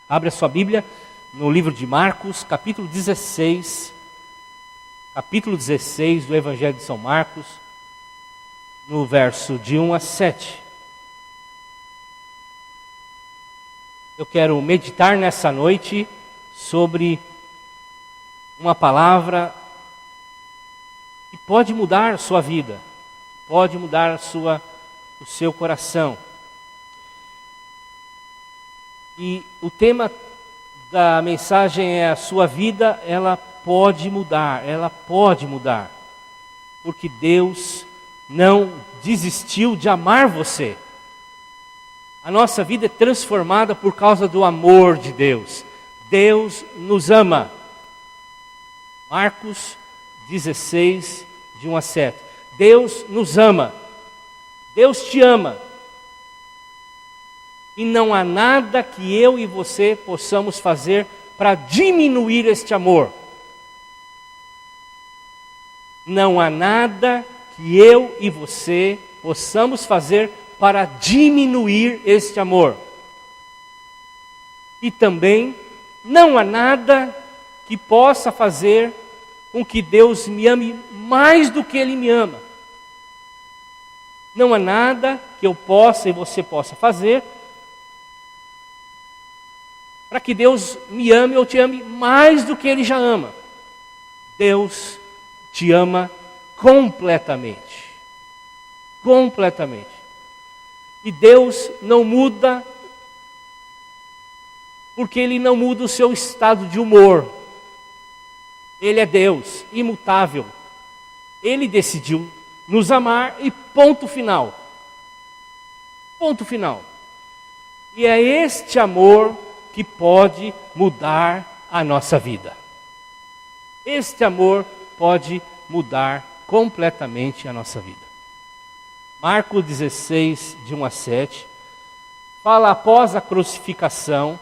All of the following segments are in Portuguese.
Abre a sua Bíblia no livro de Marcos, capítulo 16 do Evangelho de São Marcos, no verso de 1 a 7. Eu quero meditar nessa noite sobre uma palavra que pode mudar a sua vida, pode mudar o seu coração. E o tema da mensagem é: a sua vida, ela pode mudar, porque Deus não desistiu de amar você. A nossa vida é transformada por causa do amor de Deus. Deus nos ama. Marcos 16, de 1 a 7. Deus nos ama. Deus te ama. E não há nada que eu e você possamos fazer para diminuir este amor. Não há nada que eu e você possamos fazer para diminuir este amor. E também não há nada que possa fazer com que Deus me ame mais do que Ele me ama. Não há nada que eu possa e você possa fazer para que Deus me ame ou te ame mais do que Ele já ama. Deus te ama completamente. Completamente. E Deus não muda, porque Ele não muda o seu estado de humor. Ele é Deus, imutável. Ele decidiu nos amar e ponto final. Ponto final. E é este amor que pode mudar a nossa vida. Este amor pode mudar completamente a nossa vida. Marcos 16, de 1 a 7, fala após a crucificação,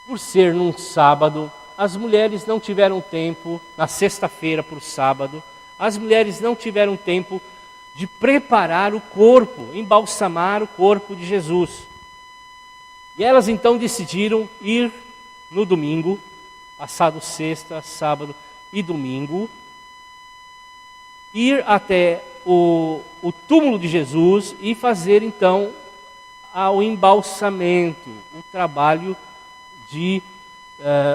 por ser num sábado, as mulheres não tiveram tempo, na sexta-feira para o sábado, as mulheres não tiveram tempo de preparar o corpo, embalsamar o corpo de Jesus. E elas então decidiram ir no domingo, passado sexta, sábado e domingo, ir até o túmulo de Jesus e fazer então o embalsamento, o trabalho de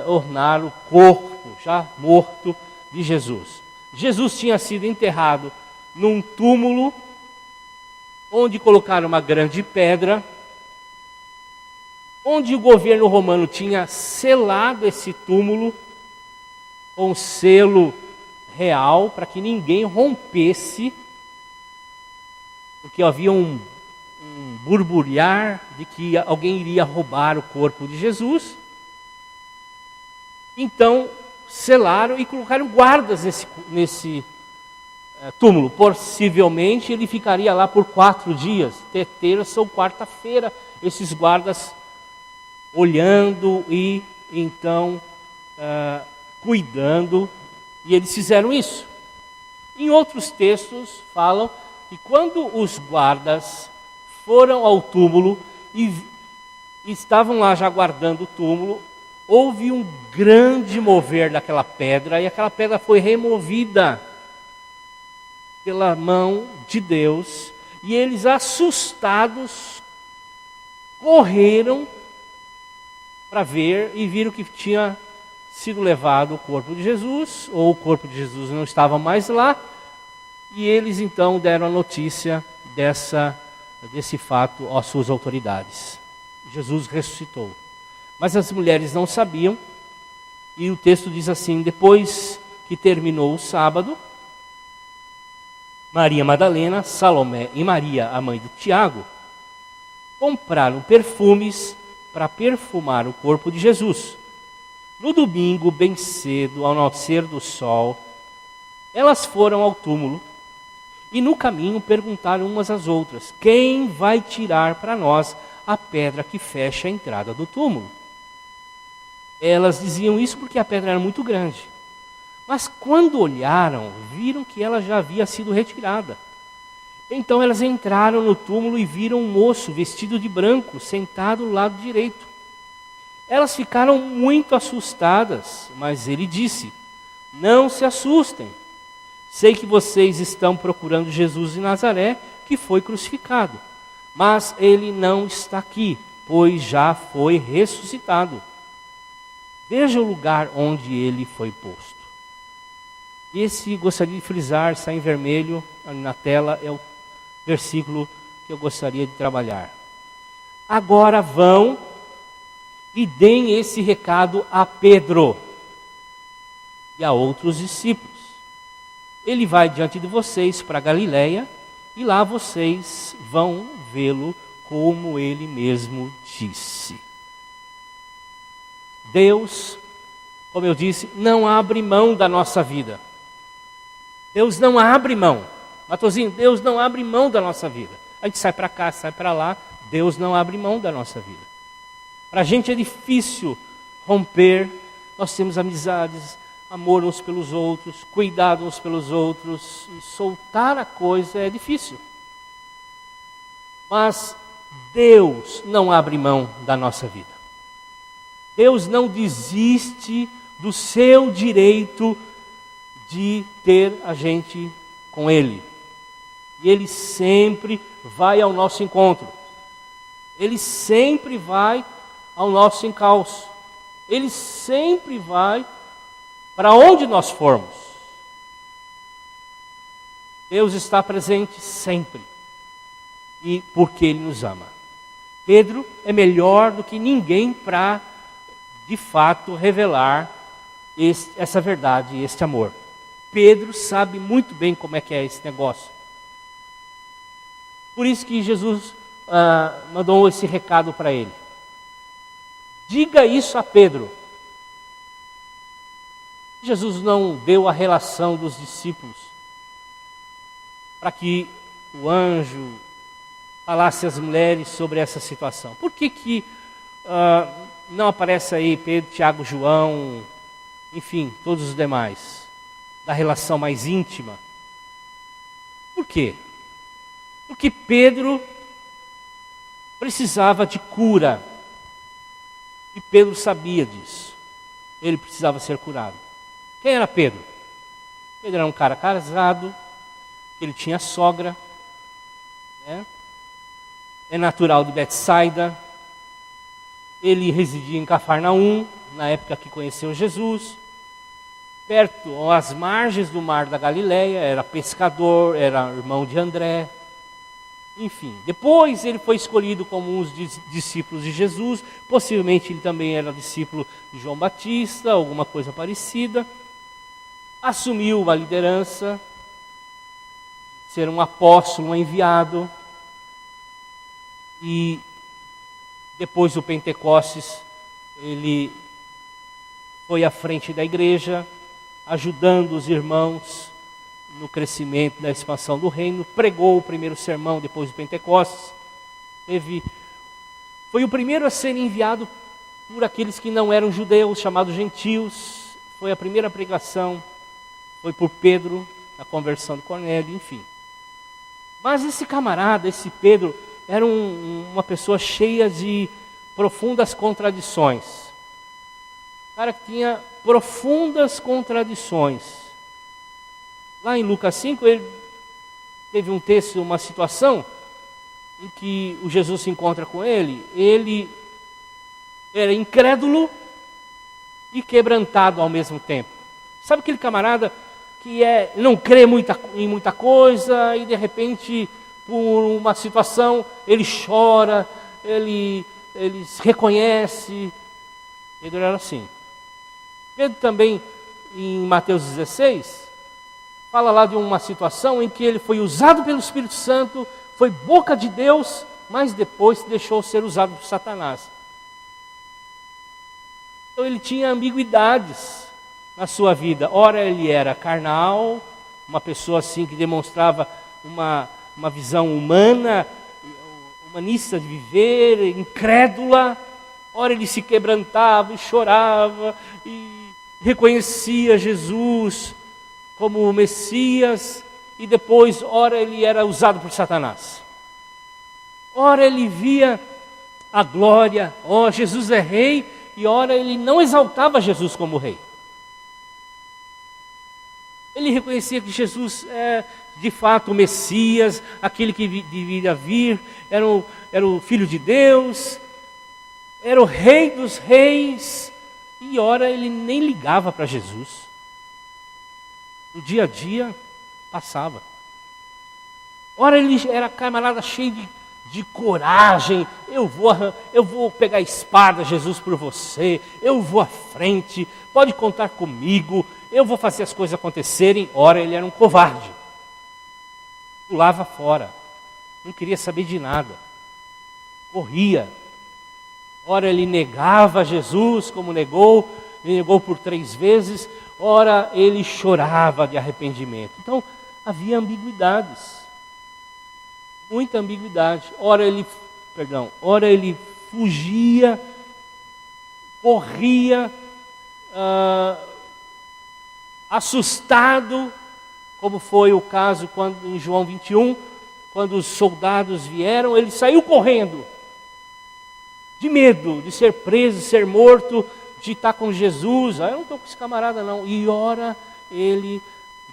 ornar o corpo já morto de Jesus. Jesus tinha sido enterrado num túmulo onde colocaram uma grande pedra, onde o governo romano tinha selado esse túmulo com selo real para que ninguém rompesse, porque havia um burburiar de que alguém iria roubar o corpo de Jesus. Então selaram e colocaram guardas nesse túmulo. Possivelmente ele ficaria lá por 4 dias, terça ou quarta-feira, esses guardas olhando e então cuidando, e eles fizeram isso. Em outros textos falam que quando os guardas foram ao túmulo e estavam lá já guardando o túmulo, houve um grande mover daquela pedra, e aquela pedra foi removida pela mão de Deus, e eles, assustados, correram para ver e viram que tinha sido levado o corpo de Jesus, ou o corpo de Jesus não estava mais lá, e eles então deram a notícia desse fato às suas autoridades. Jesus ressuscitou. Mas as mulheres não sabiam, e o texto diz assim: depois que terminou o sábado, Maria Madalena, Salomé e Maria, a mãe de Tiago, compraram perfumes para perfumar o corpo de Jesus. No domingo, bem cedo, ao nascer do sol, elas foram ao túmulo e no caminho perguntaram umas às outras: quem vai tirar para nós a pedra que fecha a entrada do túmulo? Elas diziam isso porque a pedra era muito grande. Mas quando olharam, viram que ela já havia sido retirada. Então elas entraram no túmulo e viram um moço vestido de branco, sentado do lado direito. Elas ficaram muito assustadas, mas ele disse: não se assustem. Sei que vocês estão procurando Jesus de Nazaré, que foi crucificado. Mas ele não está aqui, pois já foi ressuscitado. Veja o lugar onde ele foi posto. Esse, gostaria de frisar, está em vermelho ali na tela, é o versículo que eu gostaria de trabalhar. Agora vão e deem esse recado a Pedro e a outros discípulos. Ele vai diante de vocês para Galiléia e lá vocês vão vê-lo como ele mesmo disse. Deus, como eu disse, não abre mão da nossa vida. Deus não abre mão. Matosinho, Deus não abre mão da nossa vida. A gente sai para cá, sai para lá, Deus não abre mão da nossa vida. Para a gente é difícil romper, nós temos amizades, amor uns pelos outros, cuidado uns pelos outros, e soltar a coisa é difícil. Mas Deus não abre mão da nossa vida. Deus não desiste do seu direito de ter a gente com Ele. E Ele sempre vai ao nosso encontro. Ele sempre vai ao nosso encalço. Ele sempre vai para onde nós formos. Deus está presente sempre. E porque Ele nos ama. Pedro é melhor do que ninguém para, de fato, revelar essa verdade, este amor. Pedro sabe muito bem como é que é esse negócio. Por isso que Jesus mandou esse recado para ele. Diga isso a Pedro. Jesus não deu a relação dos discípulos para que o anjo falasse às mulheres sobre essa situação. Por que não aparece aí Pedro, Tiago, João, enfim, todos os demais, da relação mais íntima? Por quê? Porque Pedro precisava de cura. E Pedro sabia disso. Ele precisava ser curado. Quem era Pedro? Pedro era um cara casado, ele tinha sogra, né? É natural de Betsaida, ele residia em Cafarnaum, na época que conheceu Jesus, perto, às margens do mar da Galileia, era pescador, era irmão de André, enfim. Depois ele foi escolhido como um dos discípulos de Jesus, possivelmente ele também era discípulo de João Batista, alguma coisa parecida. Assumiu uma liderança, ser um apóstolo, um enviado, e depois do Pentecostes, ele foi à frente da igreja, ajudando os irmãos no crescimento da expansão do reino, pregou o primeiro sermão depois do Pentecostes, foi o primeiro a ser enviado por aqueles que não eram judeus, chamados gentios, foi a primeira pregação, foi por Pedro, na conversão de Cornélio, enfim. Mas esse camarada, esse Pedro, era uma pessoa cheia de profundas contradições. Um cara que tinha profundas contradições. Lá em Lucas 5, ele teve um texto, uma situação, em que o Jesus se encontra com ele. Ele era incrédulo e quebrantado ao mesmo tempo. Sabe aquele camarada que não crê em muita coisa e de repente, por uma situação, ele chora, ele se reconhece. Pedro era assim. Pedro também, em Mateus 16, fala lá de uma situação em que ele foi usado pelo Espírito Santo, foi boca de Deus, mas depois deixou ser usado por Satanás. Então ele tinha ambiguidades na sua vida. Ora ele era carnal, uma pessoa assim que demonstrava uma visão humana, humanista de viver, incrédula. Ora ele se quebrantava e chorava e reconhecia Jesus como o Messias, e depois, ora ele era usado por Satanás. Ora ele via a glória, Jesus é rei, e ora ele não exaltava Jesus como rei. Ele reconhecia que Jesus é de fato o Messias, aquele que deveria vir, era o Filho de Deus, era o Rei dos Reis, e ora ele nem ligava para Jesus. No dia a dia passava. Ora ele era camarada cheio de coragem, eu vou pegar a espada, Jesus, por você, eu vou à frente, pode contar comigo, eu vou fazer as coisas acontecerem. Ora ele era um covarde, pulava fora, não queria saber de nada, corria. Ora ele negava Jesus, como ele negou por 3 vezes, ora ele chorava de arrependimento. Então havia ambiguidades, muita ambiguidade. Ora ele fugia, corria, assustado, como foi o caso em João 21, quando os soldados vieram, ele saiu correndo, de medo de ser preso, de ser morto, de estar com Jesus. Eu não estou com esse camarada não. E ora ele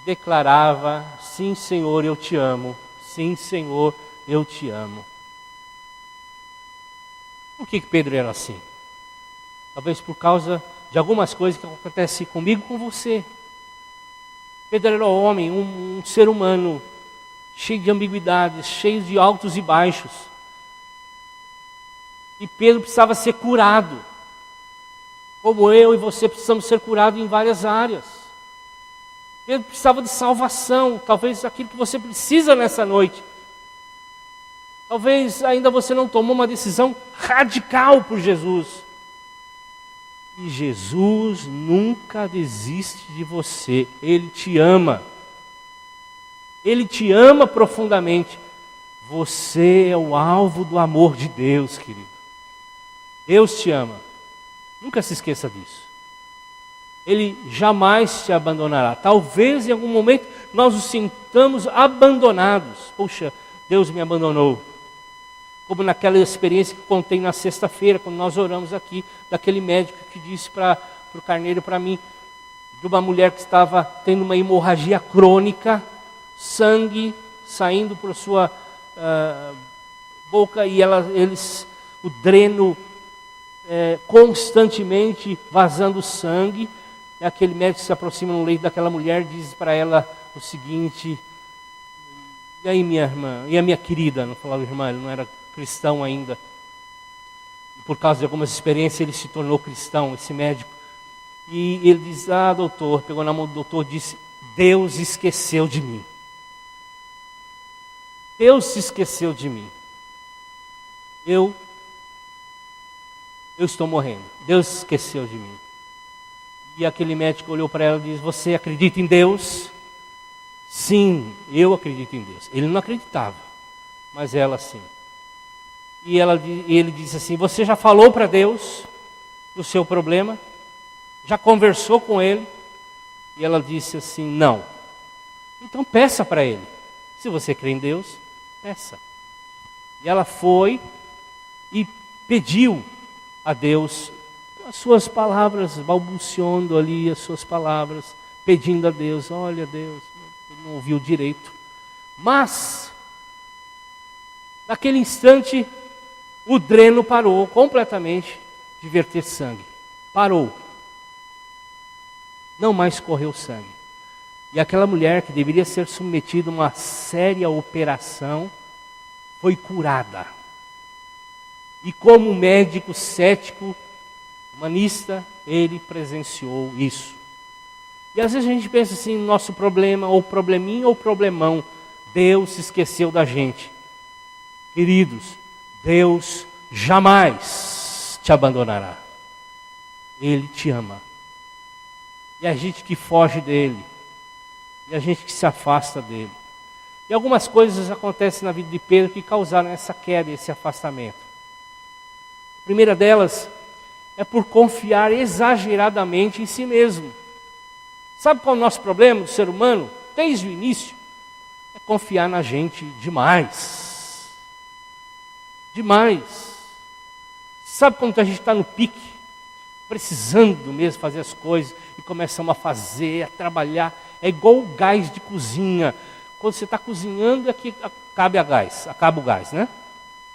declarava: sim, Senhor, eu te amo. Sim, Senhor, eu te amo. Por que Pedro era assim? Talvez por causa de algumas coisas que acontecem comigo e com você. Pedro era um homem, um ser humano, cheio de ambiguidades, cheio de altos e baixos. E Pedro precisava ser curado, como eu e você precisamos ser curados em várias áreas. Pedro precisava de salvação, talvez aquilo que você precisa nessa noite. Talvez ainda você não tomou uma decisão radical por Jesus. E Jesus nunca desiste de você, Ele te ama. Ele te ama profundamente. Você é o alvo do amor de Deus, querido. Deus te ama. Nunca se esqueça disso. Ele jamais te abandonará. Talvez em algum momento nós nos sintamos abandonados. Poxa, Deus me abandonou. Como naquela experiência que contei na sexta-feira, quando nós oramos aqui, daquele médico que disse para o Carneiro, para mim, de uma mulher que estava tendo uma hemorragia crônica, sangue saindo por sua boca, e o dreno constantemente vazando sangue. E aquele médico se aproxima no leito daquela mulher, diz para ela o seguinte: e aí, minha irmã, e a minha querida? Não falava irmã, ele não era cristão ainda. E por causa de algumas experiências ele se tornou cristão, esse médico. E ele diz: doutor, pegou na mão do doutor e disse: Deus esqueceu de mim. Deus se esqueceu de mim. Eu estou morrendo. Deus se esqueceu de mim. E aquele médico olhou para ela e disse: você acredita em Deus? Sim, eu acredito em Deus. Ele não acreditava, mas ela sim. E ele disse assim: você já falou para Deus do seu problema? Já conversou com Ele? E ela disse assim: não. Então peça para Ele. Se você crê em Deus, peça. E ela foi e pediu a Deus as suas palavras, balbuciando ali as suas palavras, pedindo a Deus: olha, Deus, ele não ouviu direito. Mas, naquele instante, o dreno parou completamente de verter sangue. Parou. Não mais correu sangue. E aquela mulher que deveria ser submetida a uma séria operação foi curada. E como médico cético, humanista, ele presenciou isso. E às vezes a gente pensa assim: nosso problema, ou probleminha, ou problemão, Deus se esqueceu da gente. Queridos, Deus jamais te abandonará. Ele te ama. E a gente que foge dele, e a gente que se afasta dele. E algumas coisas acontecem na vida de Pedro que causaram essa queda, esse afastamento. A primeira delas é por confiar exageradamente em si mesmo. Sabe qual é o nosso problema do ser humano? Desde o início, é confiar na gente demais. Demais. Sabe quando a gente está no pique? precisando mesmo fazer as coisas, e começamos a fazer, a trabalhar. É igual o gás de cozinha. Quando você está cozinhando é que acaba o gás, né?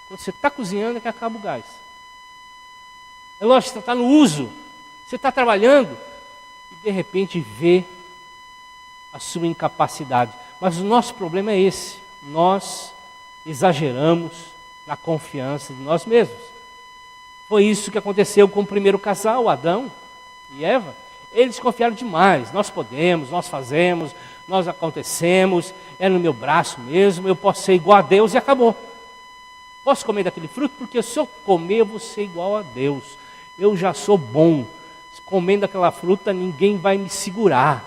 Quando você está cozinhando é que acaba o gás. É lógico, você está no uso, você está trabalhando, e de repente vê a sua incapacidade. Mas o nosso problema é esse: nós exageramos na confiança de nós mesmos. Foi isso que aconteceu com o primeiro casal, Adão e Eva. Eles confiaram demais. Nós podemos, nós fazemos, nós acontecemos, é no meu braço mesmo, eu posso ser igual a Deus e acabou. Posso comer daquele fruto? Porque se eu comer, eu vou ser igual a Deus. Eu já sou bom. Comendo aquela fruta, ninguém vai me segurar.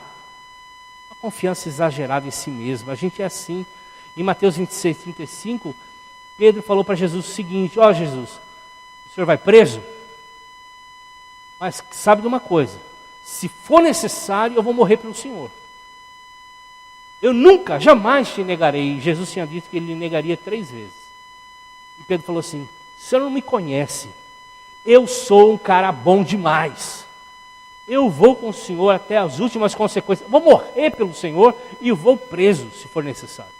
Uma confiança exagerada em si mesmo. A gente é assim. Em Mateus 26, 35, Pedro falou para Jesus o seguinte: ó Jesus, o senhor vai preso? Mas sabe de uma coisa, se for necessário, eu vou morrer pelo Senhor. Eu nunca, jamais te negarei. Jesus tinha dito que ele negaria 3 vezes. E Pedro falou assim: o senhor não me conhece. Eu sou um cara bom demais. Eu vou com o Senhor até as últimas consequências. Vou morrer pelo Senhor e vou preso, se for necessário.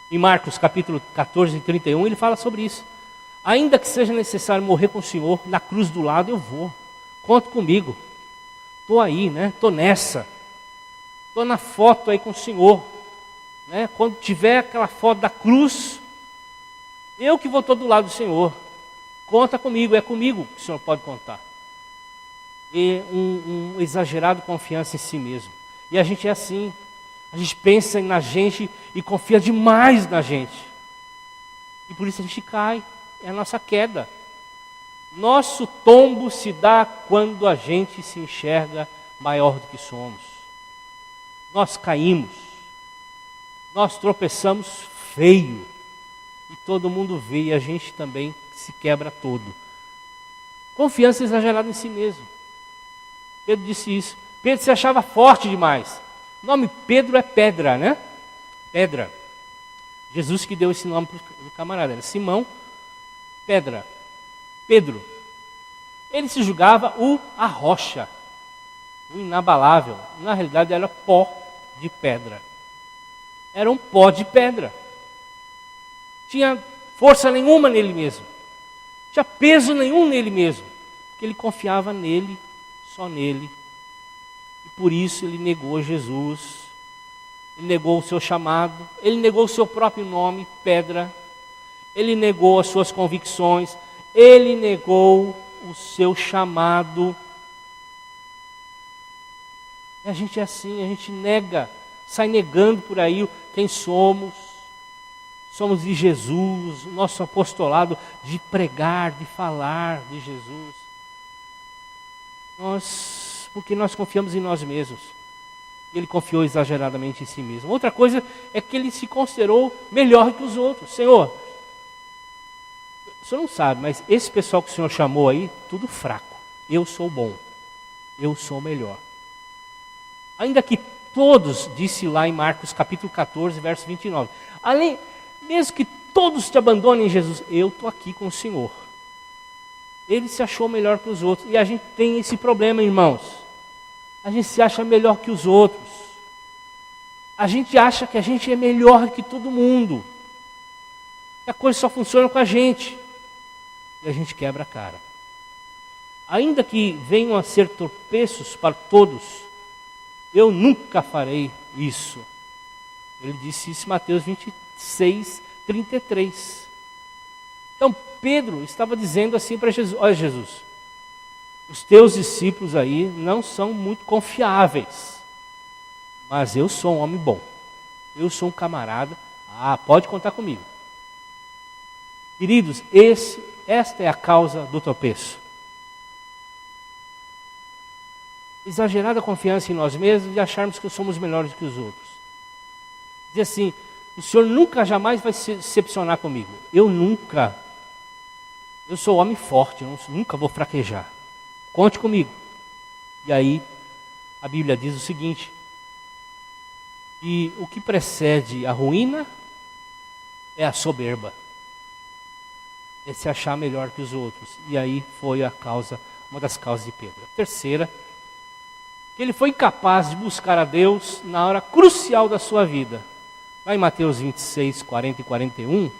Em Marcos capítulo 14, 31, ele fala sobre isso. Ainda que seja necessário morrer com o Senhor, na cruz do lado eu vou. Conta comigo. Estou aí, né? Estou nessa. Estou na foto aí com o Senhor. Né? Quando tiver aquela foto da cruz, eu que vou estar do lado do Senhor. Conta comigo, é comigo que o Senhor pode contar. E um exagerado confiança em si mesmo. E a gente é assim. A gente pensa na gente e confia demais na gente. E por isso a gente cai. É a nossa queda. Nosso tombo se dá quando a gente se enxerga maior do que somos. Nós caímos. Nós tropeçamos feio. E todo mundo vê e a gente também se quebra todo. Confiança exagerada em si mesmo. Pedro disse isso. Pedro se achava forte demais. O nome Pedro é pedra, né? Pedra. Jesus que deu esse nome para o camarada. Era Simão, pedra. Pedro. Ele se julgava a rocha, o inabalável. Na realidade era pó de pedra. Era um pó de pedra. Tinha força nenhuma nele mesmo. Tinha peso nenhum nele mesmo. Porque ele confiava nele, só nele. E por isso ele negou Jesus. Ele negou o seu chamado. Ele negou o seu próprio nome, pedra. Ele negou as suas convicções. Ele negou o seu chamado. E a gente é assim, a gente nega, sai negando por aí quem somos. Somos de Jesus, o nosso apostolado de pregar, de falar de Jesus. Porque nós confiamos em nós mesmos. Ele confiou exageradamente em si mesmo. Outra coisa é que ele se considerou melhor que os outros. Senhor, o senhor não sabe, mas esse pessoal que o senhor chamou aí, tudo fraco. Eu sou bom. Eu sou melhor. Ainda que todos, disse lá em Marcos capítulo 14, verso 29. Mesmo que todos te abandonem, Jesus, eu estou aqui com o Senhor. Ele se achou melhor que os outros. E a gente tem esse problema, irmãos. A gente se acha melhor que os outros. A gente acha que a gente é melhor que todo mundo. E a coisa só funciona com a gente. E a gente quebra a cara. Ainda que venham a ser tropeços para todos, eu nunca farei isso. Ele disse isso em Mateus 26, 33. Então Pedro estava dizendo assim para Jesus: olha Jesus, os teus discípulos aí não são muito confiáveis, mas eu sou um homem bom, eu sou um camarada, pode contar comigo. Queridos, esta é a causa do tropeço. Exagerada confiança em nós mesmos e acharmos que somos melhores que os outros. Dizer assim: o Senhor nunca jamais vai se decepcionar comigo. Eu sou homem forte, eu nunca vou fraquejar. Conte comigo. E aí, a Bíblia diz o seguinte: que o que precede a ruína é a soberba. É se achar melhor que os outros. E aí foi a causa uma das causas de Pedro. A terceira, que ele foi incapaz de buscar a Deus na hora crucial da sua vida. Lá em Mateus 26, 40 e 41,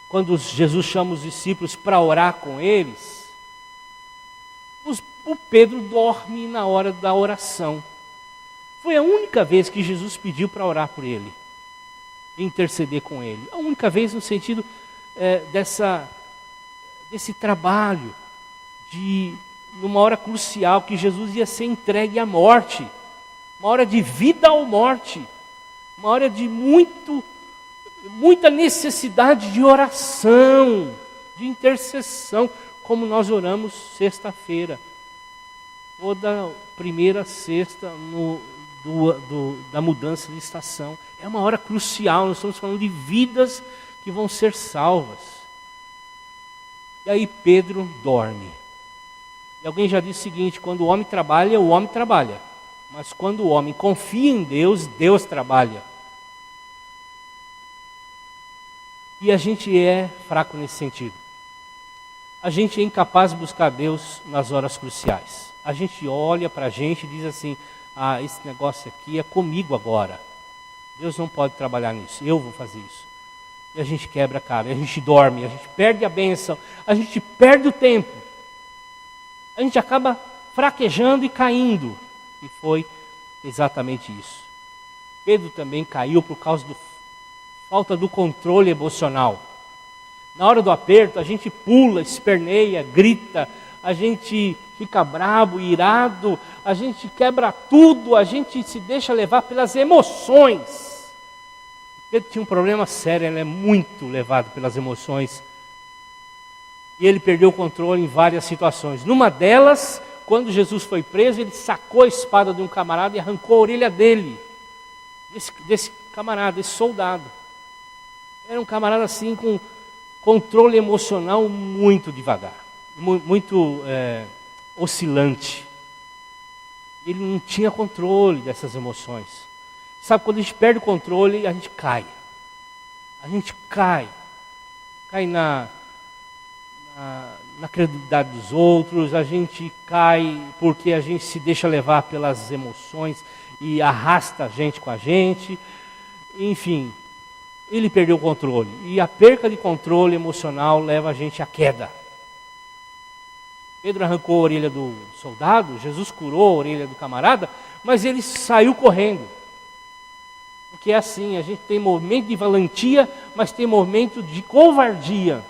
quando Jesus chama os discípulos para orar com eles, o Pedro dorme na hora da oração. Foi a única vez que Jesus pediu para orar por ele, interceder com ele. A única vez no sentido desse trabalho, numa hora crucial que Jesus ia ser entregue à morte, uma hora de vida ou morte, uma hora de muita necessidade de oração, de intercessão, como nós oramos sexta-feira. Toda primeira sexta da mudança de estação. É uma hora crucial, nós estamos falando de vidas que vão ser salvas. E aí Pedro dorme. E alguém já disse o seguinte: quando o homem trabalha, mas quando o homem confia em Deus, Deus trabalha. E a gente é fraco nesse sentido. A gente é incapaz de buscar Deus nas horas cruciais. A gente olha para a gente e diz assim: esse negócio aqui é comigo agora. Deus não pode trabalhar nisso, eu vou fazer isso. E a gente quebra a cara, a gente dorme, a gente perde a bênção, a gente perde o tempo. A gente acaba fraquejando e caindo. E foi exatamente isso. Pedro também caiu por causa da falta do controle emocional. Na hora do aperto, a gente pula, esperneia, grita, a gente fica bravo, irado, a gente quebra tudo, a gente se deixa levar pelas emoções. Pedro tinha um problema sério, ele é muito levado pelas emoções. E ele perdeu o controle em várias situações. Numa delas, quando Jesus foi preso, ele sacou a espada de um camarada e arrancou a orelha dele. Desse camarada, desse soldado. Era um camarada assim com controle emocional muito devagar, muito oscilante. Ele não tinha controle dessas emoções. Sabe, quando a gente perde o controle, a gente cai. A gente cai na credibilidade dos outros, a gente cai porque a gente se deixa levar pelas emoções e arrasta a gente com a gente. Enfim, ele perdeu o controle. E a perca de controle emocional leva a gente à queda. Pedro arrancou a orelha do soldado, Jesus curou a orelha do camarada, mas ele saiu correndo. Porque é assim, a gente tem momento de valentia, mas tem momento de covardia.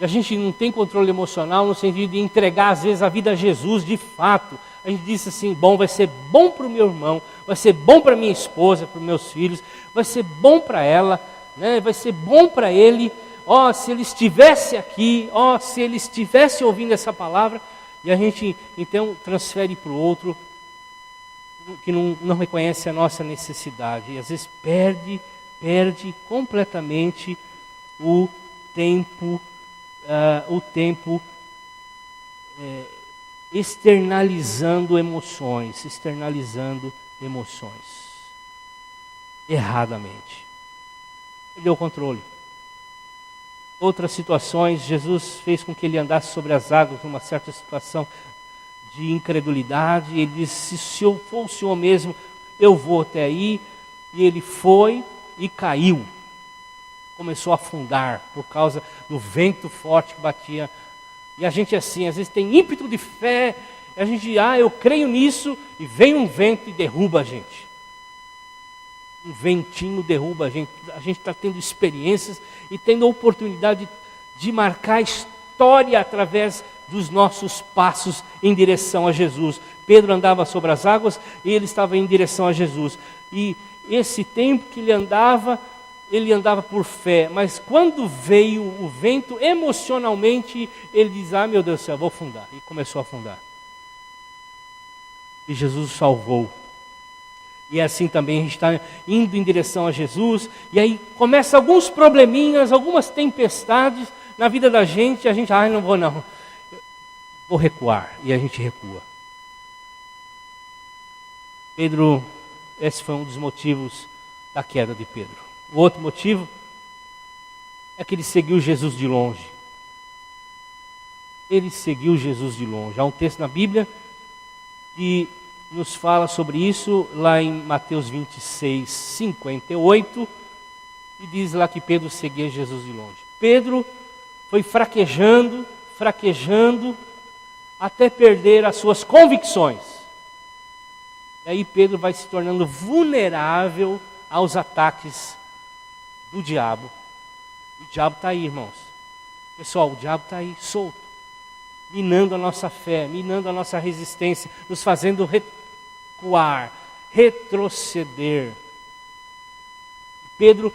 E a gente não tem controle emocional no sentido de entregar às vezes a vida a Jesus de fato. A gente diz assim: bom, vai ser bom para o meu irmão, vai ser bom para minha esposa, para os meus filhos, vai ser bom para ela, né? Vai ser bom para ele. Se ele estivesse aqui, se ele estivesse ouvindo essa palavra. E a gente então transfere para o outro que não reconhece a nossa necessidade. E às vezes perde completamente o tempo externalizando emoções, erradamente. Perdeu o controle. Outras situações, Jesus fez com que ele andasse sobre as águas numa certa situação de incredulidade. Ele disse: se eu for o Senhor mesmo, eu vou até aí. E ele foi e caiu. Começou a afundar por causa do vento forte que batia. E a gente assim, às vezes tem ímpeto de fé, a gente, eu creio nisso, e vem um vento e derruba a gente. Um ventinho derruba a gente está tendo experiências e tendo a oportunidade de marcar a história através dos nossos passos em direção a Jesus. Pedro andava sobre as águas e ele estava em direção a Jesus. E esse tempo que ele andava por fé, mas quando veio o vento, emocionalmente, ele diz: meu Deus do céu, vou afundar. E começou a afundar. E Jesus o salvou. E assim também a gente está indo em direção a Jesus, e aí começa alguns probleminhas, algumas tempestades na vida da gente, a gente, não vou não, vou recuar, e a gente recua. Pedro, esse foi um dos motivos da queda de Pedro. O outro motivo é que ele seguiu Jesus de longe. Ele seguiu Jesus de longe. Há um texto na Bíblia que nos fala sobre isso, lá em Mateus 26, 58, e diz lá que Pedro seguia Jesus de longe. Pedro foi fraquejando, até perder as suas convicções. E aí Pedro vai se tornando vulnerável aos ataques do diabo. O diabo está aí, irmãos. Pessoal, o diabo está aí, solto, minando a nossa fé, minando a nossa resistência, nos fazendo recuar, retroceder. Pedro,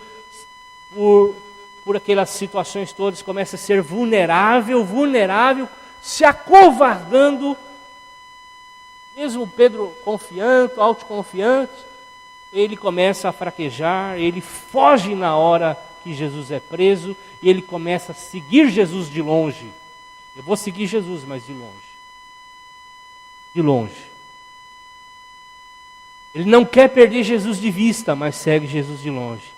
por aquelas situações todas, começa a ser vulnerável, se acovardando. Mesmo Pedro confiante, autoconfiante, ele começa a fraquejar, ele foge na hora que Jesus é preso, e ele começa a seguir Jesus de longe. Eu vou seguir Jesus, mas de longe. De longe. Ele não quer perder Jesus de vista, mas segue Jesus de longe.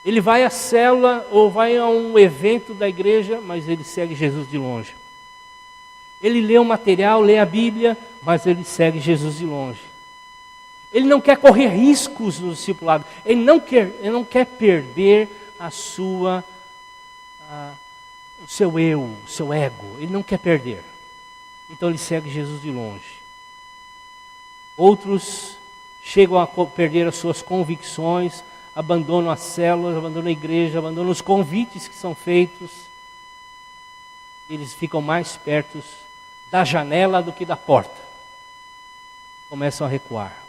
Ele vai à célula ou vai a um evento da igreja, mas ele segue Jesus de longe. Ele lê o material, lê a Bíblia, mas ele segue Jesus de longe. Ele não quer correr riscos no discipulado. Ele não quer perder o seu eu, o seu ego. Ele não quer perder. Então ele segue Jesus de longe. Outros chegam a perder as suas convicções, abandonam as células, abandonam a igreja, abandonam os convites que são feitos. Eles ficam mais perto da janela do que da porta. Começam a recuar.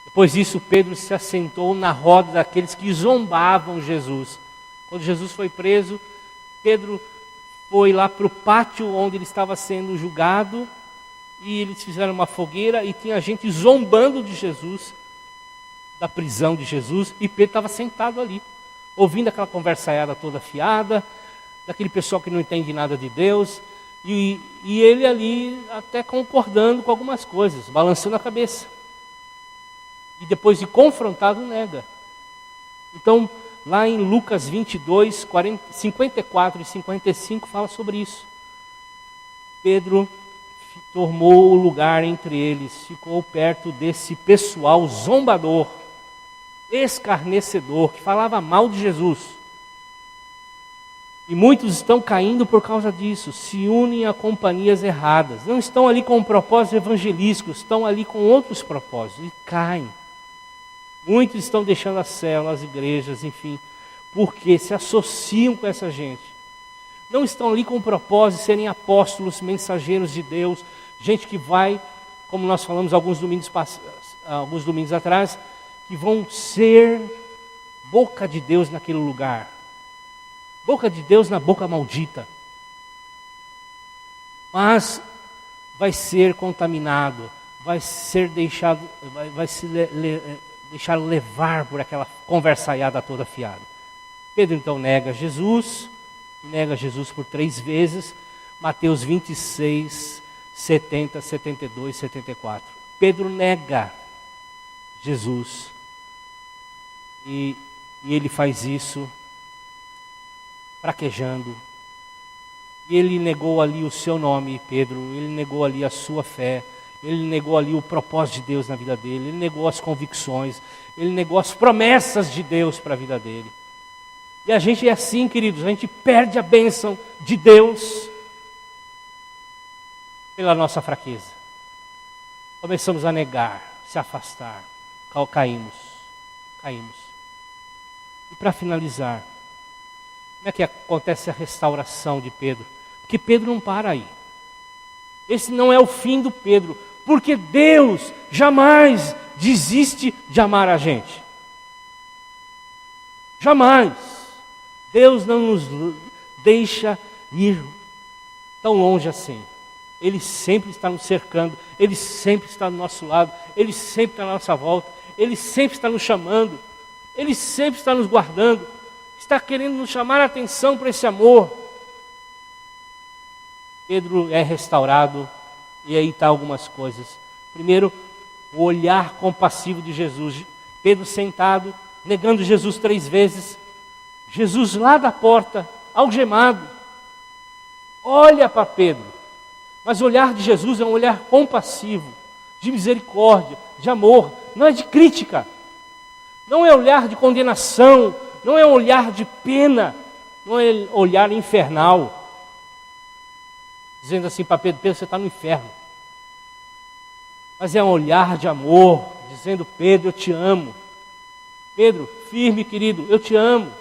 Depois disso, Pedro se assentou na roda daqueles que zombavam Jesus. Quando Jesus foi preso, Pedro foi lá para o pátio onde ele estava sendo julgado, e eles fizeram uma fogueira e tinha gente zombando de Jesus, da prisão de Jesus, e Pedro estava sentado ali, ouvindo aquela conversaiada toda fiada, daquele pessoal que não entende nada de Deus, e ele ali até concordando com algumas coisas, balançando a cabeça. E depois de confrontado, nega. Então, lá em Lucas 22, 54 e 55, fala sobre isso. Pedro tomou o lugar entre eles, ficou perto desse pessoal zombador, escarnecedor, que falava mal de Jesus. E muitos estão caindo por causa disso, se unem a companhias erradas. Não estão ali com um propósito evangelístico, estão ali com outros propósitos e caem. Muitos estão deixando a célula, as igrejas, enfim, porque se associam com essa gente. Não estão ali com o propósito de serem apóstolos, mensageiros de Deus, gente que vai, como nós falamos alguns domingos atrás, que vão ser boca de Deus naquele lugar. Boca de Deus na boca maldita. Mas vai ser contaminado, vai ser deixado, vai se deixar levar por aquela conversaiada toda fiada. Pedro então nega Jesus por 3 vezes, Mateus 26, 70, 72, 74. Pedro nega Jesus, e ele faz isso fraquejando, e ele negou ali o seu nome, Pedro, ele negou ali a sua fé, ele negou ali o propósito de Deus na vida dele, ele negou as convicções, ele negou as promessas de Deus para a vida dele. E a gente é assim, queridos, a gente perde a bênção de Deus pela nossa fraqueza. Começamos a negar, se afastar, caímos. E para finalizar, como é que acontece a restauração de Pedro? Porque Pedro não para aí. Esse não é o fim do Pedro, porque Deus jamais desiste de amar a gente. Jamais. Deus não nos deixa ir tão longe assim. Ele sempre está nos cercando, Ele sempre está do nosso lado, Ele sempre está à nossa volta, Ele sempre está nos chamando, Ele sempre está nos guardando, está querendo nos chamar a atenção para esse amor. Pedro é restaurado, e aí está algumas coisas. Primeiro, o olhar compassivo de Jesus. Pedro sentado, negando Jesus 3 vezes. Jesus lá da porta, algemado, olha para Pedro. Mas o olhar de Jesus é um olhar compassivo, de misericórdia, de amor, não é de crítica, não é olhar de condenação, não é um olhar de pena, não é olhar infernal, dizendo assim para Pedro: Pedro, você está no inferno. Mas é um olhar de amor, dizendo: Pedro, eu te amo. Pedro, firme, querido, eu te amo.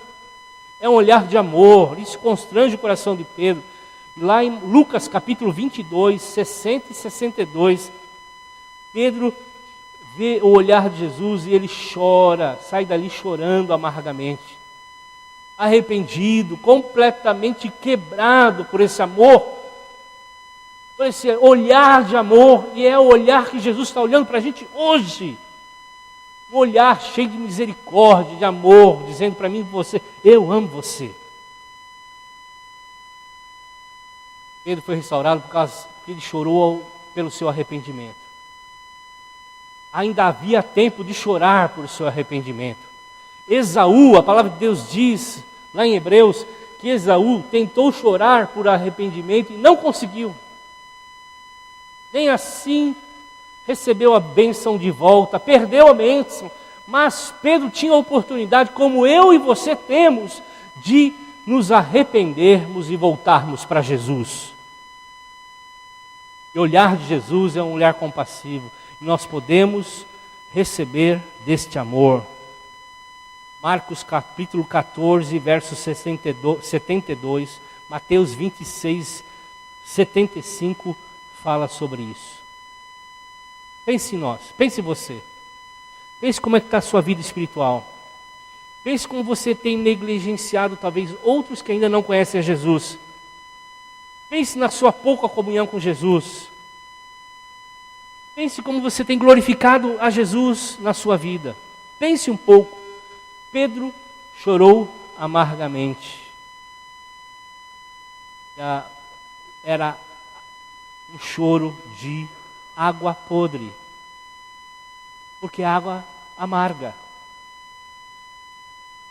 É um olhar de amor, isso constrange o coração de Pedro. Lá em Lucas capítulo 22, 60 e 62, Pedro vê o olhar de Jesus e ele chora, sai dali chorando amargamente, arrependido, completamente quebrado por esse amor, por esse olhar de amor. E é o olhar que Jesus está olhando para a gente hoje, um olhar cheio de misericórdia, de amor, dizendo para mim e você: eu amo você. Pedro foi restaurado porque ele chorou pelo seu arrependimento. Ainda havia tempo de chorar por seu arrependimento. Esaú, a palavra de Deus diz lá em Hebreus, que Esaú tentou chorar por arrependimento e não conseguiu. Nem assim recebeu a bênção de volta, perdeu a bênção. Mas Pedro tinha a oportunidade, como eu e você temos, de nos arrependermos e voltarmos para Jesus. E o olhar de Jesus é um olhar compassivo. E nós podemos receber deste amor. Marcos capítulo 14, verso 72, Mateus 26, 75, fala sobre isso. Pense em nós, pense em você. Pense como é que está a sua vida espiritual. Pense como você tem negligenciado talvez outros que ainda não conhecem a Jesus. Pense na sua pouca comunhão com Jesus. Pense como você tem glorificado a Jesus na sua vida. Pense um pouco. Pedro chorou amargamente. Era um choro de água podre. Porque água amarga.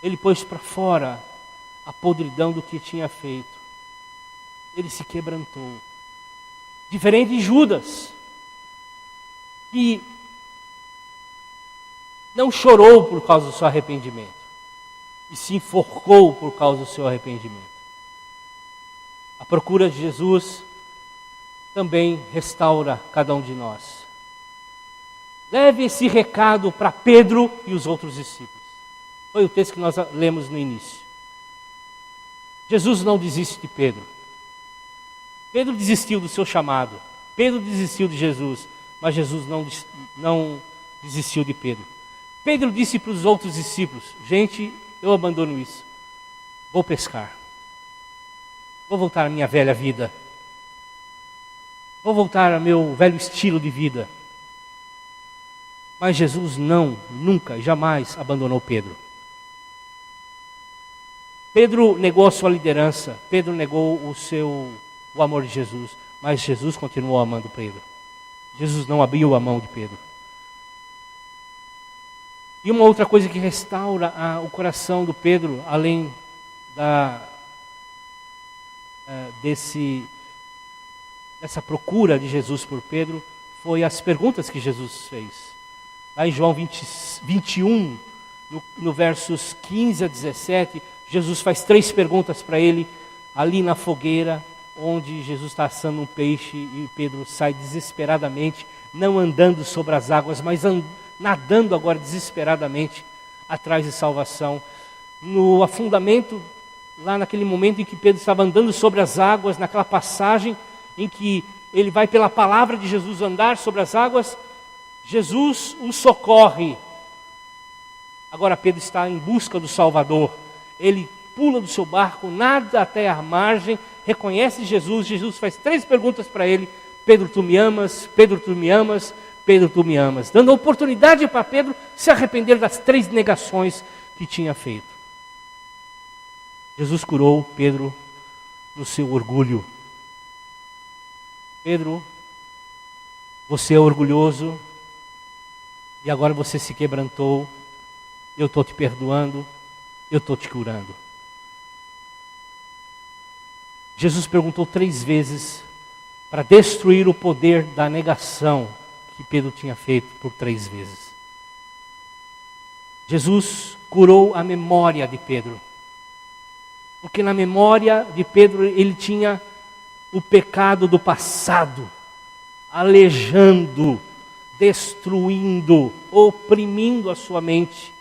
Ele pôs para fora a podridão do que tinha feito. Ele se quebrantou. Diferente de Judas, que não chorou por causa do seu arrependimento, e se enforcou por causa do seu arrependimento. A procura de Jesus também restaura cada um de nós. Leve esse recado para Pedro e os outros discípulos. Foi o texto que nós lemos no início. Jesus não desiste de Pedro. Pedro desistiu do seu chamado. Pedro desistiu de Jesus. Mas Jesus não desistiu de Pedro. Pedro disse para os outros discípulos: gente, eu abandono isso. Vou pescar. Vou voltar à minha velha vida. Vou voltar ao meu velho estilo de vida. Mas Jesus nunca, jamais abandonou Pedro. Pedro negou a sua liderança. Pedro negou o amor de Jesus. Mas Jesus continuou amando Pedro. Jesus não abriu a mão de Pedro. E uma outra coisa que restaura o coração do Pedro, além dessa procura de Jesus por Pedro, foi as perguntas que Jesus fez. Lá em João 21, no versos 15 a 17, Jesus faz 3 perguntas para ele, ali na fogueira, onde Jesus está assando um peixe e Pedro sai desesperadamente, não andando sobre as águas, mas nadando agora desesperadamente atrás de salvação. No afundamento, lá naquele momento em que Pedro estava andando sobre as águas, naquela passagem em que ele vai pela palavra de Jesus andar sobre as águas, Jesus o socorre. Agora Pedro está em busca do Salvador. Ele pula do seu barco, nada até a margem, reconhece Jesus. Jesus faz 3 perguntas para ele: Pedro, tu me amas? Pedro, tu me amas? Pedro, tu me amas? Dando a oportunidade para Pedro se arrepender das 3 negações que tinha feito. Jesus curou Pedro no seu orgulho. Pedro, você é orgulhoso e agora você se quebrantou. Eu estou te perdoando, eu estou te curando. Jesus perguntou 3 vezes para destruir o poder da negação que Pedro tinha feito por 3 vezes. Jesus curou a memória de Pedro. Porque na memória de Pedro ele tinha o pecado do passado, alejando, destruindo, oprimindo a sua mente.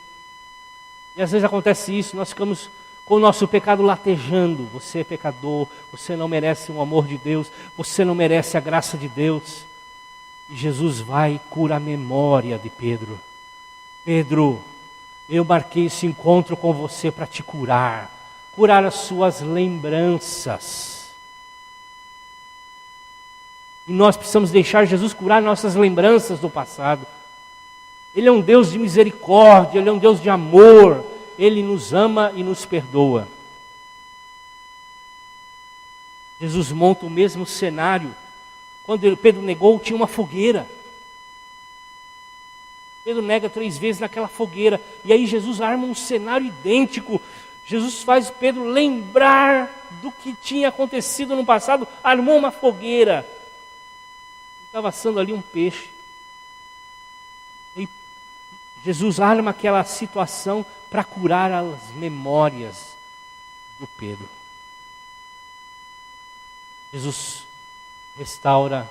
E às vezes acontece isso, nós ficamos com o nosso pecado latejando. Você é pecador, você não merece o amor de Deus, você não merece a graça de Deus. E Jesus vai e cura a memória de Pedro. Pedro, eu marquei esse encontro com você para te curar as suas lembranças. E nós precisamos deixar Jesus curar nossas lembranças do passado. Ele é um Deus de misericórdia, Ele é um Deus de amor, Ele nos ama e nos perdoa. Jesus monta o mesmo cenário. Quando Pedro negou, tinha uma fogueira. Pedro nega 3 vezes naquela fogueira. E aí Jesus arma um cenário idêntico. Jesus faz Pedro lembrar do que tinha acontecido no passado. Armou uma fogueira. Estava assando ali um peixe. E Jesus arma aquela situação para curar as memórias do Pedro. Jesus restaura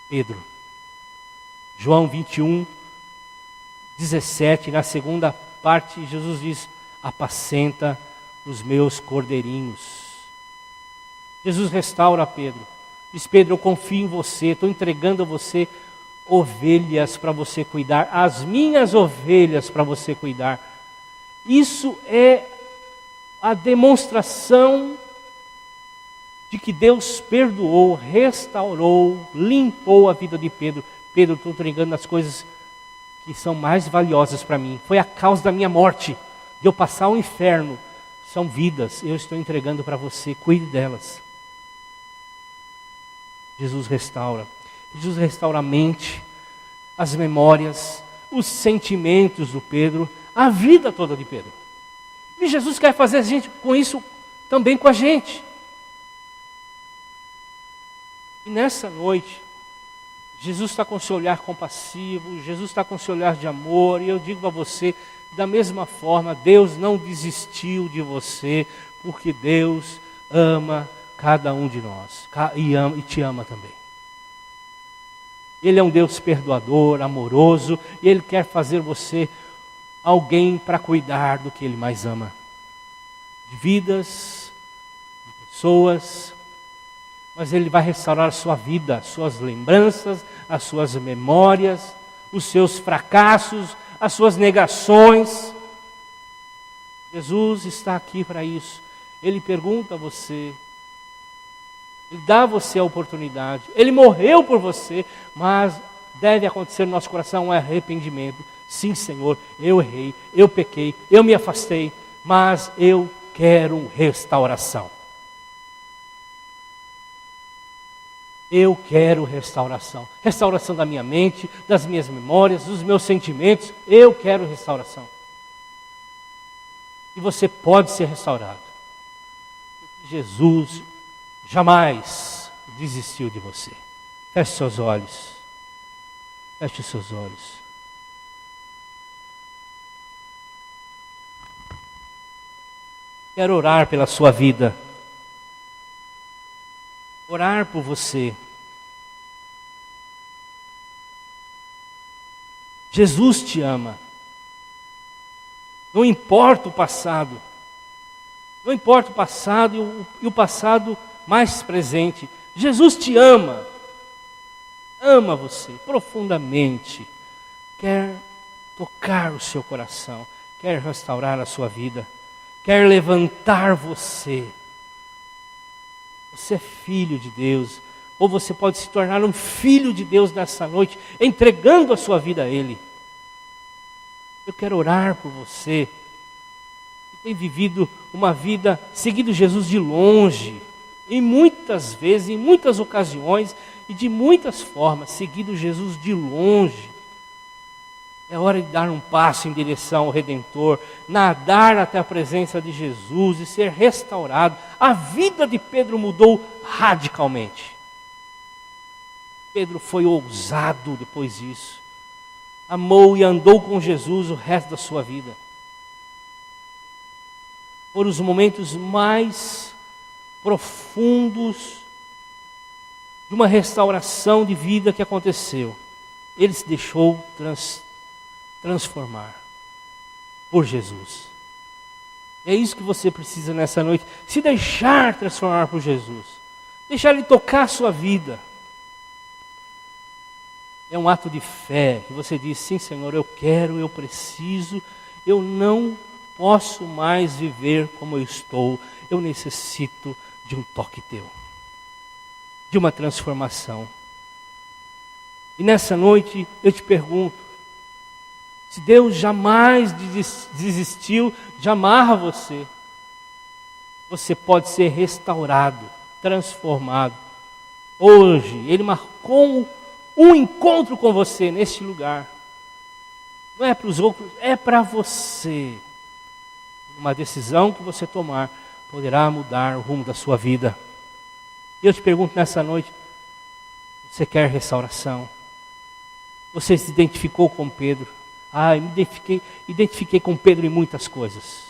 Pedro. João 21, 17, na segunda parte, Jesus diz: apacenta os meus cordeirinhos. Jesus restaura Pedro. Diz: Pedro, eu confio em você, estou entregando a você ovelhas para você cuidar, as minhas ovelhas para você cuidar. Isso é a demonstração de que Deus perdoou, restaurou, limpou a vida de Pedro. Pedro, estou entregando as coisas que são mais valiosas para mim. Foi a causa da minha morte, de eu passar ao inferno. São vidas, eu estou entregando para você, cuide delas. Jesus restaura. Jesus restaura a mente, as memórias, os sentimentos do Pedro, a vida toda de Pedro. E Jesus quer fazer a gente com isso também com a gente. E nessa noite, Jesus está com seu olhar compassivo, Jesus está com seu olhar de amor, e eu digo a você, da mesma forma, Deus não desistiu de você, porque Deus ama cada um de nós, e te ama também. Ele é um Deus perdoador, amoroso, e Ele quer fazer você alguém para cuidar do que Ele mais ama. De vidas, de pessoas, mas Ele vai restaurar a sua vida, as suas lembranças, as suas memórias, os seus fracassos, as suas negações. Jesus está aqui para isso. Ele pergunta a você, Ele dá a você a oportunidade, Ele morreu por você, mas deve acontecer no nosso coração um arrependimento. Sim, Senhor, eu errei, eu pequei, eu me afastei, mas eu quero restauração. Eu quero restauração. Restauração da minha mente, das minhas memórias, dos meus sentimentos. Eu quero restauração. E você pode ser restaurado. Jesus jamais desistiu de você. Feche seus olhos. Feche seus olhos. Quero orar pela sua vida. Orar por você. Jesus te ama. Não importa o passado. Não importa o passado e o passado mais presente. Jesus te ama. Ama você profundamente. Quer tocar o seu coração. Quer restaurar a sua vida. Quer levantar você. Você é filho de Deus, ou você pode se tornar um filho de Deus nessa noite, entregando a sua vida a Ele. Eu quero orar por você, que tem vivido uma vida, seguindo Jesus de longe, e muitas vezes, em muitas ocasiões, e de muitas formas, seguindo Jesus de longe. É hora de dar um passo em direção ao Redentor, nadar até a presença de Jesus e ser restaurado. A vida de Pedro mudou radicalmente. Pedro foi ousado depois disso. Amou e andou com Jesus o resto da sua vida. Foram os momentos mais profundos de uma restauração de vida que aconteceu. Ele se deixou transformar por Jesus. É isso que você precisa nessa noite. Se deixar transformar por Jesus. Deixar Ele tocar a sua vida. É um ato de fé que você diz, sim Senhor, eu quero, eu preciso, eu não posso mais viver como eu estou. Eu necessito de um toque teu. De uma transformação. E nessa noite eu te pergunto, se Deus jamais desistiu de amar você, você pode ser restaurado, transformado. Hoje, Ele marcou um encontro com você neste lugar. Não é para os outros, é para você. Uma decisão que você tomar poderá mudar o rumo da sua vida. E eu te pergunto nessa noite, você quer restauração? Você se identificou com Pedro? Eu me identifiquei com Pedro em muitas coisas.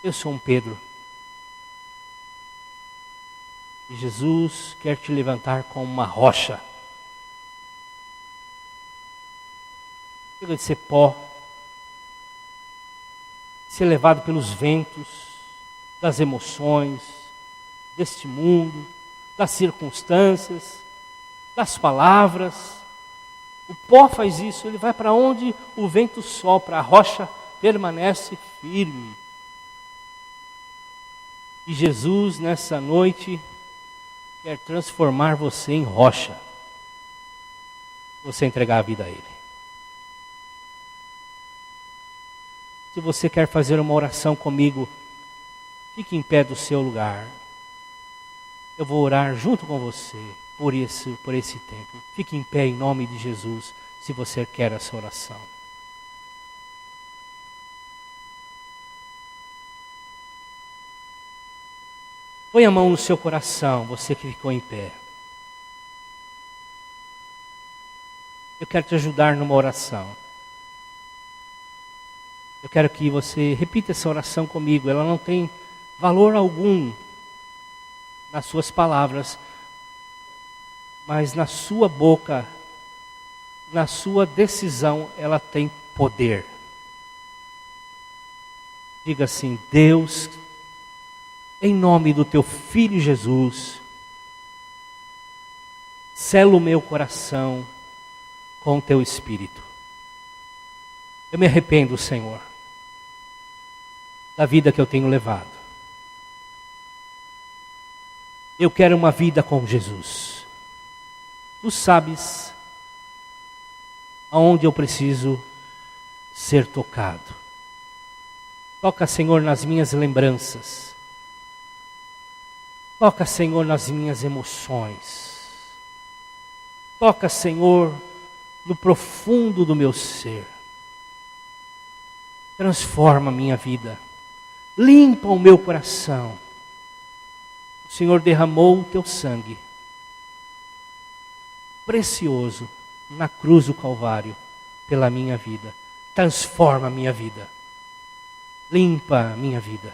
Eu sou um Pedro. E Jesus quer te levantar como uma rocha. Chega de ser pó. Ser levado pelos ventos, das emoções, deste mundo, das circunstâncias, das palavras. O pó faz isso, ele vai para onde o vento sopra, a rocha permanece firme. E Jesus nessa noite quer transformar você em rocha. Você entregar a vida a Ele. Se você quer fazer uma oração comigo, fique em pé do seu lugar. Eu vou orar junto com você por esse tempo. Fique em pé em nome de Jesus, se você quer essa oração. Põe a mão no seu coração, você que ficou em pé. Eu quero te ajudar numa oração. Eu quero que você repita essa oração comigo. Ela não tem valor algum nas suas palavras, mas na sua boca, na sua decisão, ela tem poder. Diga assim: Deus, em nome do teu Filho Jesus, sela o meu coração com o teu Espírito. Eu me arrependo, Senhor, da vida que eu tenho levado. Eu quero uma vida com Jesus. Tu sabes aonde eu preciso ser tocado. Toca, Senhor, nas minhas lembranças. Toca, Senhor, nas minhas emoções. Toca, Senhor, no profundo do meu ser. Transforma a minha vida. Limpa o meu coração. O Senhor derramou o teu sangue precioso na cruz do Calvário pela minha vida. Transforma a minha vida. Limpa a minha vida.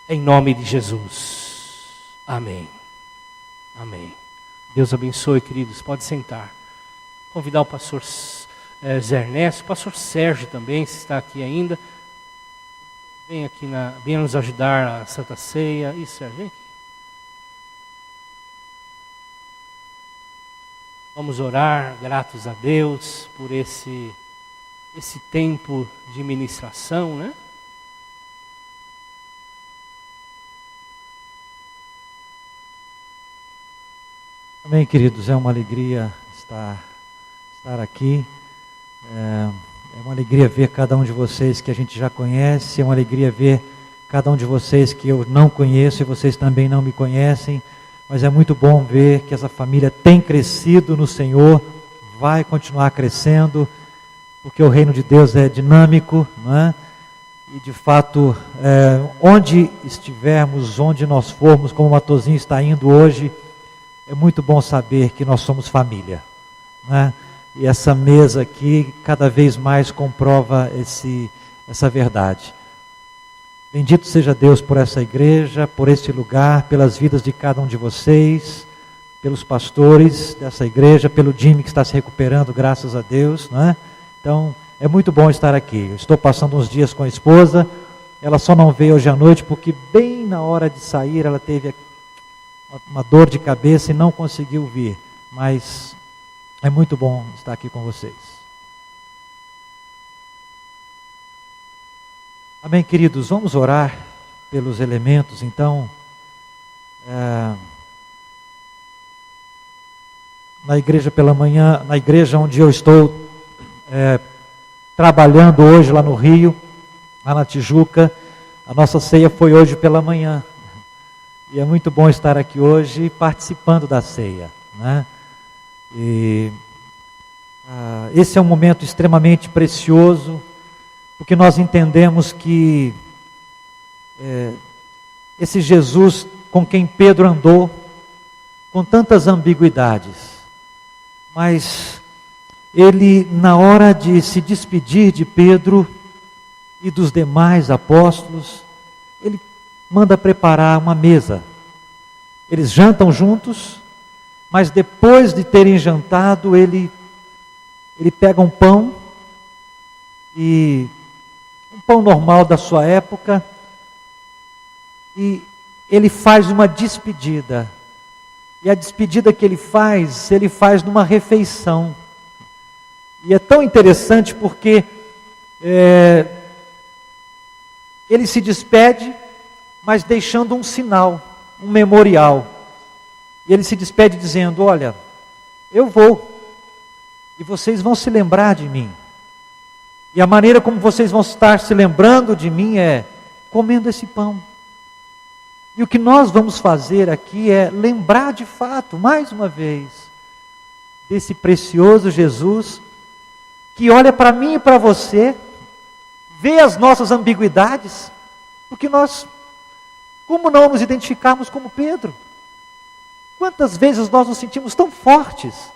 Em nome de Jesus. Amém. Amém. Deus abençoe, queridos. Pode sentar. Convidar o pastor Zé Ernesto, o pastor Sérgio também, se está aqui ainda. Venha nos ajudar a Santa Ceia. Isso, Sérgio, vem aqui. Vamos orar, gratos a Deus por esse tempo de ministração, né? Amém, queridos, é uma alegria estar aqui, é uma alegria ver cada um de vocês que a gente já conhece, é uma alegria ver cada um de vocês que eu não conheço e vocês também não me conhecem, mas é muito bom ver que essa família tem crescido no Senhor, vai continuar crescendo, porque o reino de Deus é dinâmico, não é? E de fato, onde estivermos, onde nós formos, como o Matosinho está indo hoje, é muito bom saber que nós somos família, né? E essa mesa aqui cada vez mais comprova essa verdade. Bendito seja Deus por essa igreja, por este lugar, pelas vidas de cada um de vocês, pelos pastores dessa igreja, pelo Jimmy que está se recuperando, graças a Deus, né? Então, é muito bom estar aqui. Eu estou passando uns dias com a esposa, ela só não veio hoje à noite porque bem na hora de sair ela teve uma dor de cabeça e não conseguiu vir, mas é muito bom estar aqui com vocês. Amém, queridos? Vamos orar pelos elementos, então. Na igreja pela manhã, na igreja onde eu estou trabalhando hoje lá no Rio, lá na Tijuca, a nossa ceia foi hoje pela manhã. E é muito bom estar aqui hoje participando da ceia, né? E esse é um momento extremamente precioso, porque nós entendemos que esse Jesus com quem Pedro andou, com tantas ambiguidades, mas ele, na hora de se despedir de Pedro e dos demais apóstolos, ele manda preparar uma mesa. Eles jantam juntos, mas depois de terem jantado, ele pega um pão, e um pão normal da sua época, e ele faz uma despedida. E a despedida que ele faz numa refeição. E é tão interessante porque ele se despede, mas deixando um sinal, um memorial. E ele se despede dizendo: olha, eu vou, e vocês vão se lembrar de mim. E a maneira como vocês vão estar se lembrando de mim é comendo esse pão. E o que nós vamos fazer aqui é lembrar de fato, mais uma vez, desse precioso Jesus, que olha para mim e para você, vê as nossas ambiguidades, porque nós, como não nos identificarmos como Pedro? Quantas vezes nós nos sentimos tão fortes,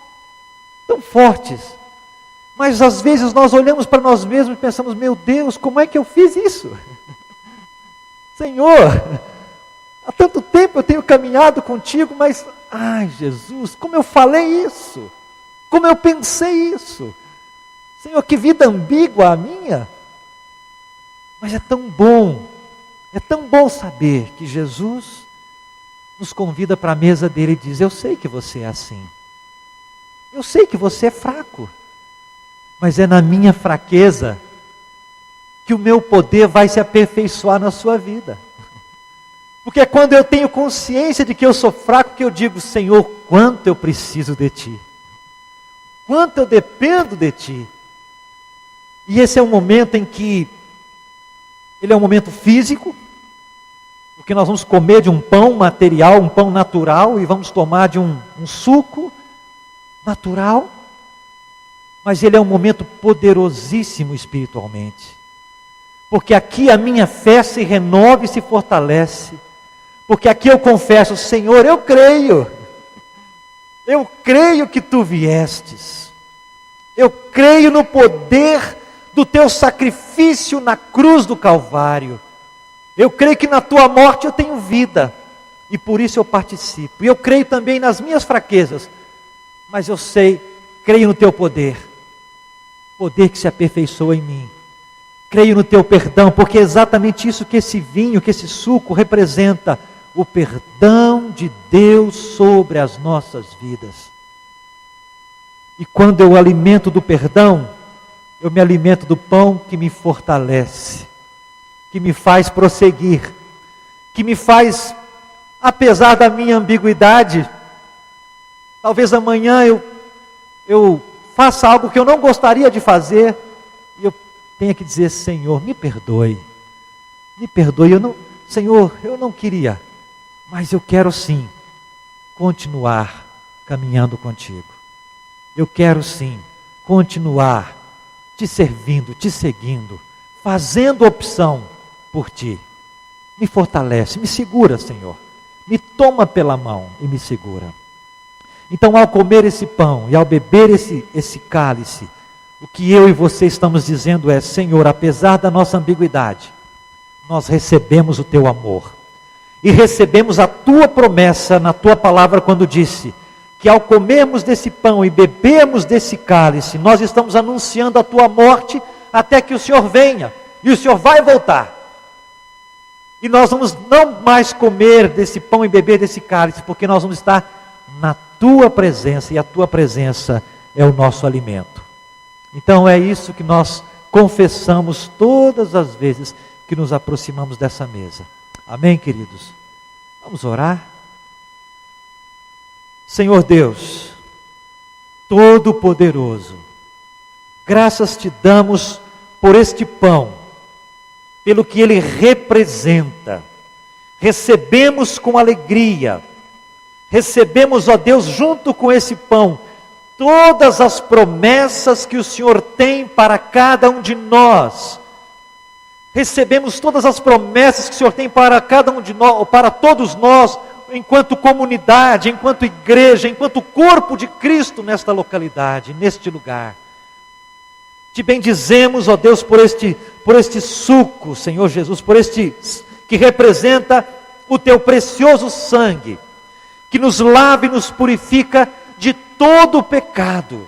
mas às vezes nós olhamos para nós mesmos e pensamos: meu Deus, como é que eu fiz isso? Senhor, há tanto tempo eu tenho caminhado contigo, mas, ai Jesus, como eu falei isso? Como eu pensei isso? Senhor, que vida ambígua a minha. Mas é tão bom saber que Jesus nos convida para a mesa dele e diz: eu sei que você é assim, eu sei que você é fraco, mas é na minha fraqueza que o meu poder vai se aperfeiçoar na sua vida. Porque é quando eu tenho consciência de que eu sou fraco que eu digo: Senhor, quanto eu preciso de Ti, quanto eu dependo de Ti. E esse é um momento em que ele é um momento físico, porque nós vamos comer de um pão material, um pão natural, e vamos tomar de um suco natural, mas ele é um momento poderosíssimo espiritualmente, porque aqui a minha fé se renova e se fortalece, porque aqui eu confesso: Senhor, eu creio que Tu viestes, eu creio no poder do Teu sacrifício na cruz do Calvário, eu creio que na Tua morte eu tenho vida, e por isso eu participo, e eu creio também nas minhas fraquezas, mas eu creio no Teu poder que se aperfeiçoa em mim, creio no Teu perdão, porque é exatamente isso que esse vinho, que esse suco representa, o perdão de Deus sobre as nossas vidas. E quando eu alimento do perdão, eu me alimento do pão que me fortalece, que me faz prosseguir, que me faz, apesar da minha ambiguidade, talvez amanhã eu faça algo que eu não gostaria de fazer, e eu tenha que dizer: Senhor, me perdoe, Senhor, eu não queria, mas eu quero sim continuar caminhando contigo. eu quero sim continuar te servindo, te seguindo, fazendo opção por ti. Me fortalece, me segura, Senhor. Me toma pela mão e me segura. Então, ao comer esse pão e ao beber esse cálice, o que eu e você estamos dizendo é: Senhor, apesar da nossa ambiguidade, nós recebemos o teu amor. E recebemos a tua promessa na tua palavra quando disse que ao comermos desse pão e bebermos desse cálice, nós estamos anunciando a tua morte até que o Senhor venha. E o Senhor vai voltar. E nós vamos não mais comer desse pão e beber desse cálice, porque nós vamos estar na tua presença, e a tua presença é o nosso alimento. Então é isso que nós confessamos todas as vezes que nos aproximamos dessa mesa. Amém, queridos? Vamos orar? Senhor Deus, Todo-Poderoso, graças te damos por este pão, pelo que ele representa. Recebemos com alegria, recebemos, ó Deus, junto com esse pão, todas as promessas que o Senhor tem para cada um de nós. Recebemos todas as promessas que o Senhor tem para cada um de nós, para todos nós, enquanto comunidade, enquanto igreja, enquanto corpo de Cristo nesta localidade, neste lugar. Te bendizemos, ó Deus, por este suco, Senhor Jesus, por este que representa o teu precioso sangue, que nos lava e nos purifica de todo o pecado.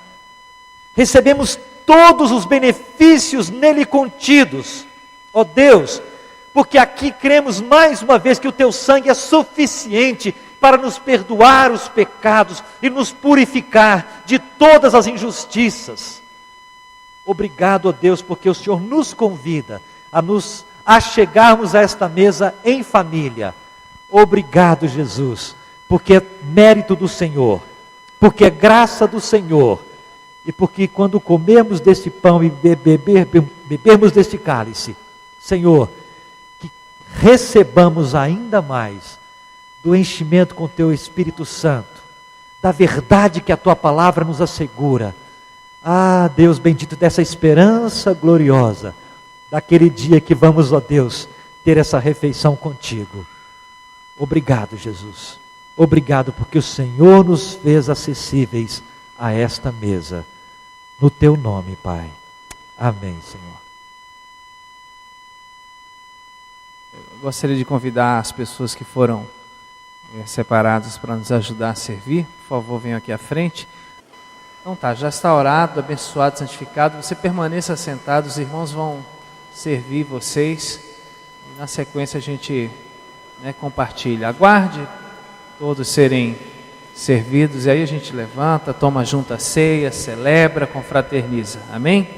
Recebemos todos os benefícios nele contidos, ó Deus, porque aqui cremos mais uma vez que o teu sangue é suficiente para nos perdoar os pecados e nos purificar de todas as injustiças. Obrigado, ó Deus, porque o Senhor nos convida a chegarmos a esta mesa em família. Obrigado, Jesus, porque é mérito do Senhor, porque é graça do Senhor, e porque quando comermos deste pão e bebermos deste cálice, Senhor, que recebamos ainda mais do enchimento com teu Espírito Santo, da verdade que a tua palavra nos assegura. Ah, Deus bendito, dessa esperança gloriosa, daquele dia que vamos, ó Deus, ter essa refeição contigo. Obrigado, Jesus. Obrigado porque o Senhor nos fez acessíveis a esta mesa. No teu nome, Pai. Amém, Senhor. Eu gostaria de convidar as pessoas que foram separadas para nos ajudar a servir. Por favor, venham aqui à frente. Então tá, já está orado, abençoado, santificado. Você permaneça sentado, os irmãos vão servir vocês. E na sequência a gente compartilha. Aguarde todos serem servidos, e aí a gente levanta, toma junto a ceia, celebra, confraterniza. Amém?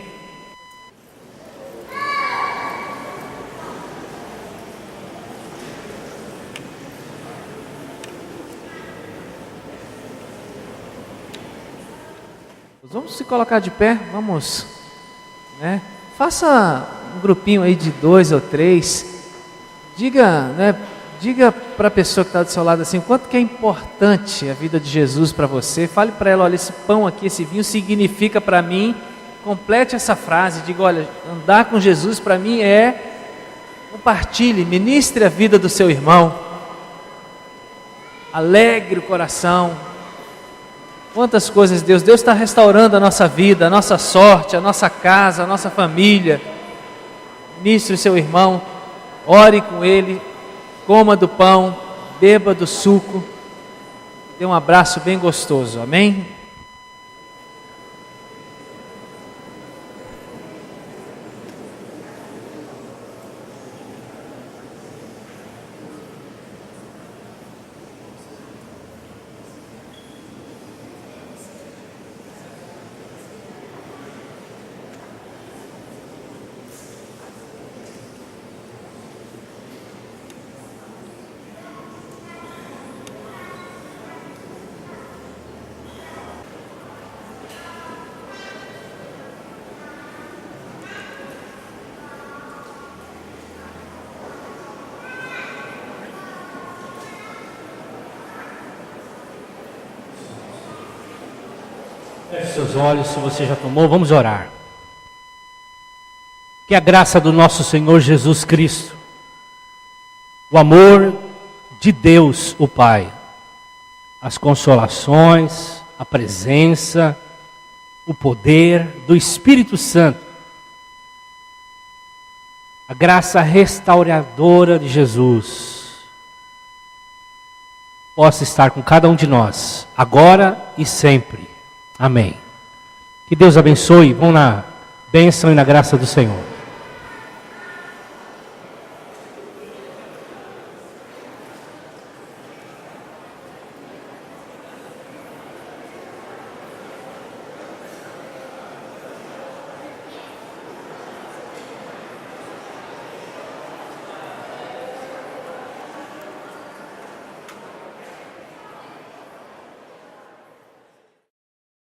Vamos se colocar de pé, vamos, faça um grupinho aí de 2 ou 3, diga para a pessoa que está do seu lado assim, o quanto que é importante a vida de Jesus para você. Fale para ela: olha, esse pão aqui, esse vinho significa para mim. Complete essa frase, diga: olha, andar com Jesus para mim é... Compartilhe, ministre a vida do seu irmão, alegre o coração. Quantas coisas Deus está restaurando a nossa vida, a nossa sorte, a nossa casa, a nossa família. Ministre o seu irmão, ore com ele, coma do pão, beba do suco, dê um abraço bem gostoso, amém? seus olhos, se você já tomou, vamos orar. Que a graça do nosso Senhor Jesus Cristo, o amor de Deus, o Pai, as consolações, a presença, o poder do Espírito Santo, a graça restauradora de Jesus, possa estar com cada um de nós, agora e sempre. Amém. Que Deus abençoe. Vão na bênção e na graça do Senhor.